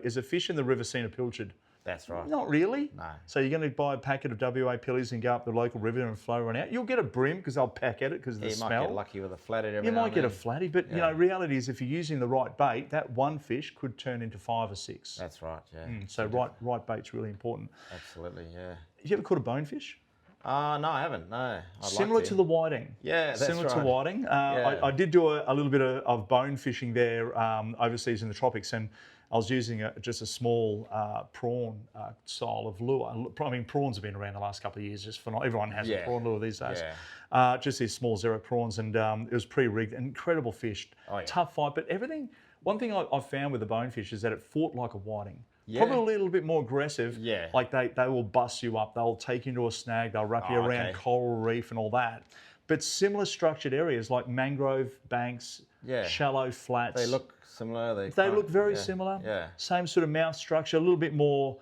is a fish in the river seen a pilchard? That's right. Not really. No. So you're going to buy a packet of WA pillies and go up the local river and flow one out. You'll get a brim because they'll pack at it because of the smell. You might get lucky with a flathead. You might get a flatty, but reality is if you're using the right bait, that one fish could turn into 5 or 6. That's right. Yeah. So right bait's really important. Absolutely. Yeah. Have you ever caught a bonefish? No, I haven't. No, I'd Similar like to the whiting. Yeah, that's Similar to right. whiting. I did do a little bit of bone fishing there overseas in the tropics, and I was using just a small prawn style of lure. I mean, prawns have been around the last couple of years. Just for everyone has a prawn lure these days. Yeah. Just these small zero prawns, and it was pre-rigged. Incredible fish, tough fight, but everything. One thing I found with the bonefish is that it fought like a whiting. Yeah. Probably a little bit more aggressive. Yeah. Like they will bust you up. They'll take you into a snag. They'll wrap you around coral reef and all that. But similar structured areas like mangrove banks, shallow flats. They look similar. They look very similar. Yeah. Same sort of mouth structure, a little bit more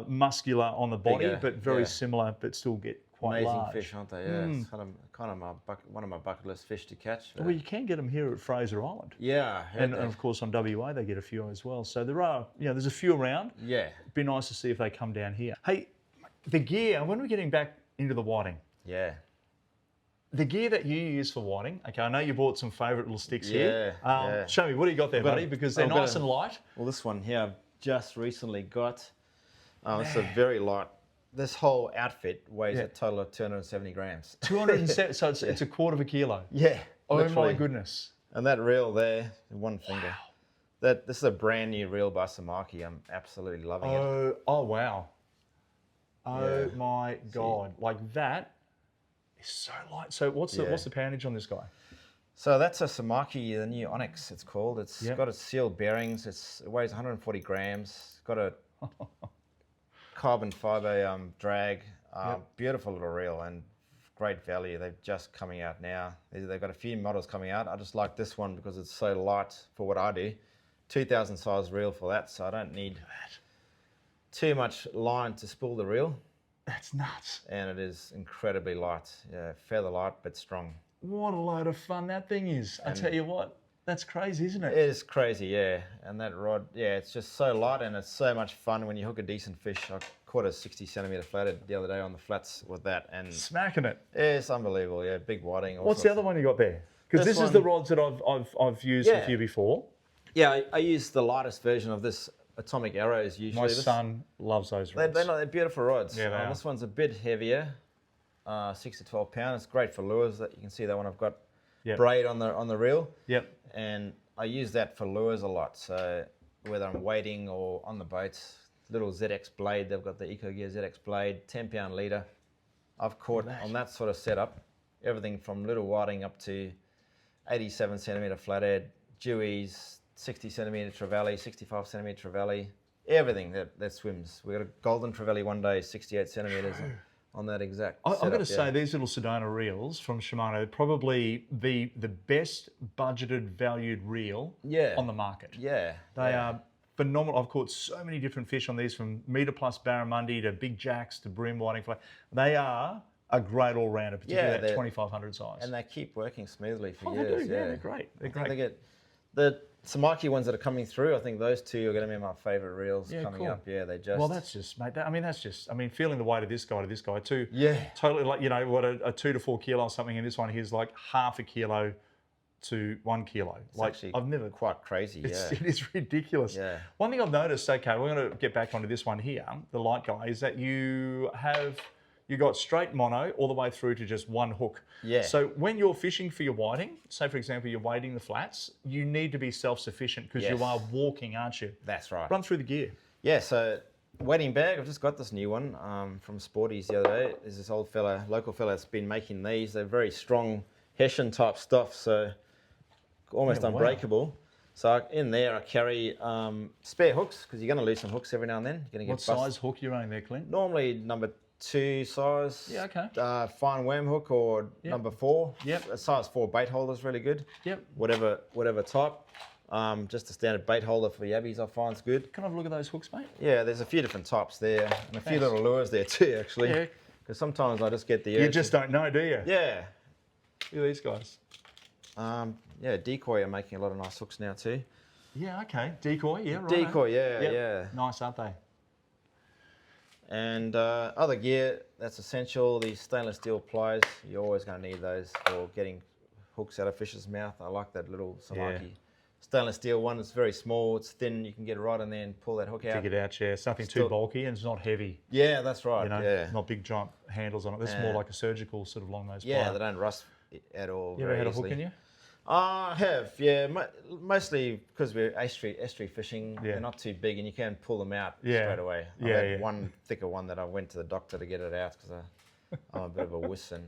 muscular on the body, Bigger, but very similar, but still get quite amazing large. fish, aren't they? Yeah, it's kind of one of my bucket list fish to catch. Well, you can get them here at Fraser Island. Yeah, and of course on WA they get a few as well. So there are, there's a few around. Yeah, it'd be nice to see if they come down here. Hey, the gear. When we're getting back into the whiting. Yeah. The gear that you use for whiting. Okay, I know you bought some favourite little sticks here. Yeah. Show me, what do you got there, buddy? Because they're nice and light. Well, this one here I've just recently got. It's a very light. This whole outfit weighs a total of 270 grams. 270, so it's a quarter of a kilo. Yeah. Oh literally. my goodness. And that reel there, one finger. This is a brand new reel by Samaki. I'm absolutely loving it. Oh wow. Oh my God. Like that is so light. So what's the poundage on this guy? So that's a Samaki, the new Onyx it's called. It's got its sealed bearings. It weighs 140 grams. Got a carbon fibre drag. Beautiful little reel and great value. They're just coming out now. They've got a few models coming out. I just like this one because it's so light for what I do. 2,000 size reel for that, so I don't need too much line to spool the reel. That's nuts. And it is incredibly light. Yeah, feather light but strong. What a load of fun that thing is. I tell you what, that's crazy, isn't it? It is crazy, yeah. And that rod, it's just so light and it's so much fun when you hook a decent fish. I caught a 60 centimetre flathead the other day on the flats with that. And smacking it. It's unbelievable, big whiting. What's the other one you got there? Because this is the rods that I've used with you before. Yeah, I use the lightest version of this Atomic Arrows usually. My son loves those rods. They're beautiful rods. Yeah, they are. This one's a bit heavier, 6 to 12 pounds. It's great for lures. That you can see that one I've got braid on the reel. Yep. And I use that for lures a lot. So whether I'm wading or on the boats, little ZX blade. They've got the EcoGear ZX blade, 10-pound leader. I've caught on that sort of setup everything from little whiting up to 87 centimetre flathead, dewies, 60 centimetre trevally, 65 centimetre trevally, everything that swims. We got a golden trevally one day, 68 centimetres on that exact I've got to say, these little Sedona reels from Shimano, probably the best budgeted, valued reel on the market. Yeah. They are phenomenal. I've caught so many different fish on these, from metre plus barramundi to big jacks to brim whiting fly. They are a great all-rounder, particularly that 2500 size. And they keep working smoothly for years. They do, they're great. They're great. They get the Samaki ones that are coming through. I think those two are going to be my favourite reels coming up. Yeah, they just. Well, that's just, mate. I mean, feeling the weight of this guy to this guy too. Yeah. Totally, like, what a 2 to 4 kilo or something, and this one here's like half a kilo to 1 kilo. It's like, actually I've never quite crazy. It is ridiculous. Yeah. One thing I've noticed. Okay, we're going to get back onto this one here, the light guy, is that you got straight mono all the way through to just one hook. Yeah. So when you're fishing for your whiting, say for example you're wading the flats, you need to be self-sufficient because you are walking, aren't you? That's right. Run through the gear. Yeah, so wading bag, I've just got this new one from Sporties the other day. There's this local fella that's been making these. They're very strong Hessian type stuff, so almost unbreakable. So in there I carry spare hooks because you're going to lose some hooks every now and then. You're going to get What size hook you're running there, Clint? Normally number 2 size. Yeah, okay. Fine worm hook or number 4. Yep. A size 4 bait holder is really good. Yep. Whatever type. Just a standard bait holder for yabbies I find is good. Can I have a look at those hooks, mate? Yeah, there's a few different types there and a few little lures there too, actually. Yeah. Because sometimes I just get the urge. You just don't know, do you? Yeah. Look at these guys. Decoy are making a lot of nice hooks now too. Yeah, okay. Decoy, yeah, right. Decoy, yeah. Nice, aren't they? And other gear that's essential, these stainless steel pliers. You're always going to need those for getting hooks out of fish's mouth. I like that little Samaki stainless steel one. It's very small. It's thin. You can get right in there and pull that hook out. Dig it out, yeah. It's nothing too bulky and it's not heavy. Yeah, that's right. You know, yeah. not big giant handles on it. This is more like a surgical sort of long nose plier. Yeah, they don't rust at all. You ever had a hook in you? I have, yeah. Mostly because we're estuary fishing. Yeah. They're not too big, and you can pull them out Yeah. straight away. I had one thicker one that I went to the doctor to get it out because I'm a bit of a wuss, and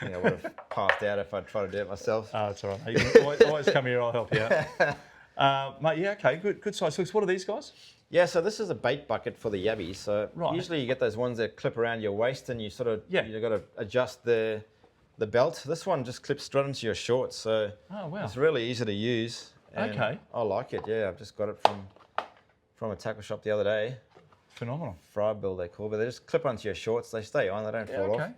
I think I would have passed out if I'd tried to do it myself. Oh, it's all right. You can always come here. I'll help you out. Mate, yeah, okay, good size hooks. What are these guys? Yeah, so this is a bait bucket for the yabbies. So usually you get those ones that clip around your waist, and you sort of you've got to adjust the belt. This one just clips straight into your shorts, so it's really easy to use. And I like it. Yeah, I've just got it from a tackle shop the other day. Phenomenal. Fry bill they call, but they just clip onto your shorts. They stay on. They don't fall off.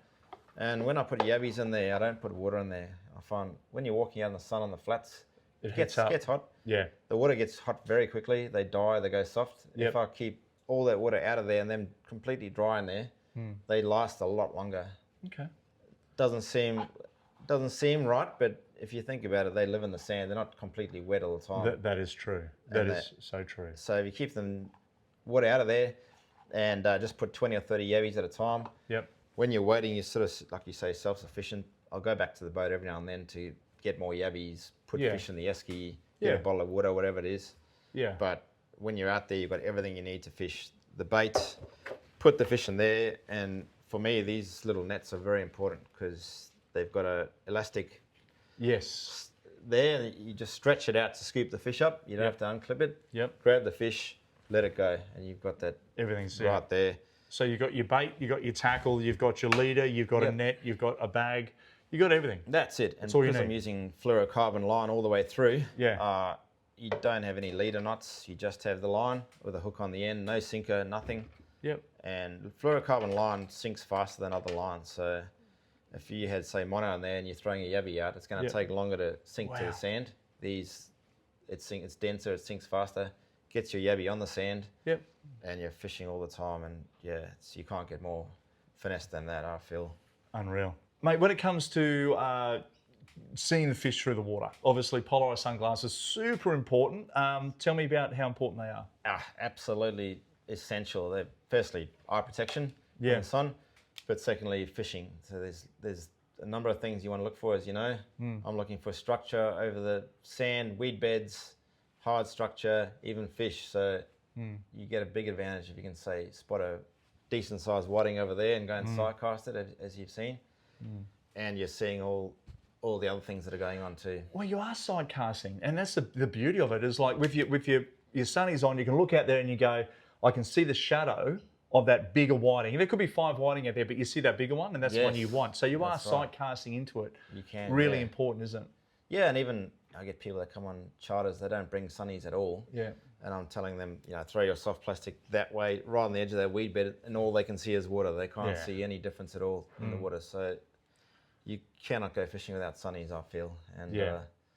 And when I put yabbies in there, I don't put water in there. I find when you're walking out in the sun on the flats, it gets hot. Yeah. The water gets hot very quickly. They die. They go soft. If I keep all that water out of there and then completely dry in there, they last a lot longer. Okay. Doesn't seem right, but if you think about it, they live in the sand. They're not completely wet all the time. That is true. That is so true. So if you keep them water out of there and just put 20 or 30 yabbies at a time. Yep. When you're waiting, you're sort of, like you say, self-sufficient. I'll go back to the boat every now and then to get more yabbies, put fish in the esky, get a bottle of water, whatever it is. Yeah. But when you're out there, you've got everything you need to fish the bait, put the fish in there, and for me, these little nets are very important because they've got a elastic. Yes. There, you just stretch it out to scoop the fish up. You don't have to unclip it. Yep. Grab the fish, let it go, and you've got that. Everything's right there. So you've got your bait, you've got your tackle, you've got your leader, you've got a net, you've got a bag, you've got everything. That's it. And because I'm using fluorocarbon line all the way through, you don't have any leader knots. You just have the line with a hook on the end, no sinker, nothing. Yep. And fluorocarbon line sinks faster than other lines. So if you had, say, mono in there and you're throwing a yabby out, it's going to take longer to sink to the sand. It's denser, it sinks faster, gets your yabby on the sand. Yep. And you're fishing all the time, and you can't get more finesse than that, I feel. Unreal. Mate, when it comes to seeing the fish through the water, obviously polarized sunglasses, super important. Tell me about how important they are. Absolutely essential. They're firstly eye protection in the sun, but secondly fishing. So there's a number of things you want to look for, as you know. I'm looking for structure over the sand, weed beds, hard structure, even fish. So you get a big advantage if you can, say, spot a decent sized whiting over there and go and sight cast it, as you've seen. And you're seeing all the other things that are going on too. Well, you are side casting, and that's the beauty of it. Is like with your sunnies on, you can look out there and you go, I can see the shadow of that bigger whiting. There could be 5 whiting out there, but you see that bigger one, and that's the one you want. So you are side casting into it. You can. Really important, isn't it? Yeah, and even I get people that come on charters, they don't bring sunnies at all. Yeah. And I'm telling them, throw your soft plastic that way, right on the edge of that weed bed, and all they can see is water. They can't see any difference at all in the water. So you cannot go fishing without sunnies, I feel. And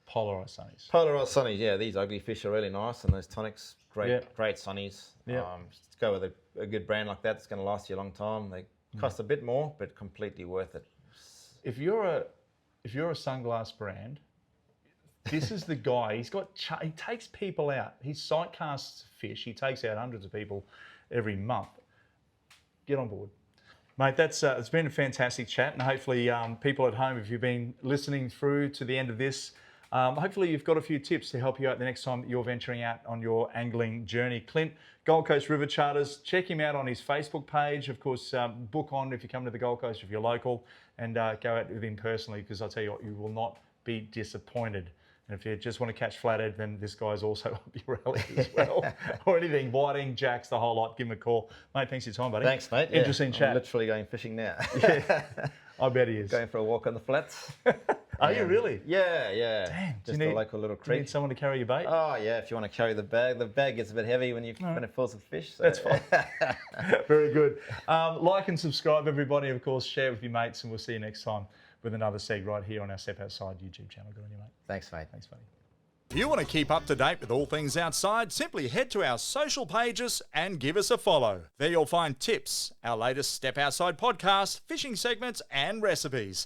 polarized sunnies. Polarized sunnies, yeah. These ugly fish are really nice, and those tonics, great sunnies. Just go with a good brand like that. It's going to last you a long time. They cost a bit more, but completely worth it. If you're a sunglass brand, this is the guy. He takes people out. He sight casts fish. He takes out hundreds of people every month. Get on board. Mate, it's been a fantastic chat, and hopefully people at home, if you've been listening through to the end of this, hopefully you've got a few tips to help you out the next time that you're venturing out on your angling journey. Clint, Gold Coast River Charters, check him out on his Facebook page. Of course, book on if you come to the Gold Coast if you're local, and go out with him personally, because I'll tell you what, you will not be disappointed. And if you just want to catch flathead, then this guy's also up your alley as well. Or anything, whiting, jacks, the whole lot, give him a call. Mate, thanks for your time, buddy. Thanks, mate. Interesting chat. I'm literally going fishing now. I bet he is. Going for a walk on the flats. Are you really? Yeah. Damn. Just a local little creek. Do you need someone to carry your bait? Oh, yeah, if you want to carry the bag. The bag gets a bit heavy when it fills with fish. So. That's fine. Very good. Like and subscribe, everybody. Of course, share with your mates, and we'll see you next time with another seg right here on our Step Outside YouTube channel. Good on you, mate. Thanks, mate. Thanks, buddy. If you want to keep up to date with all things outside, simply head to our social pages and give us a follow. There you'll find tips, our latest Step Outside podcast, fishing segments and recipes.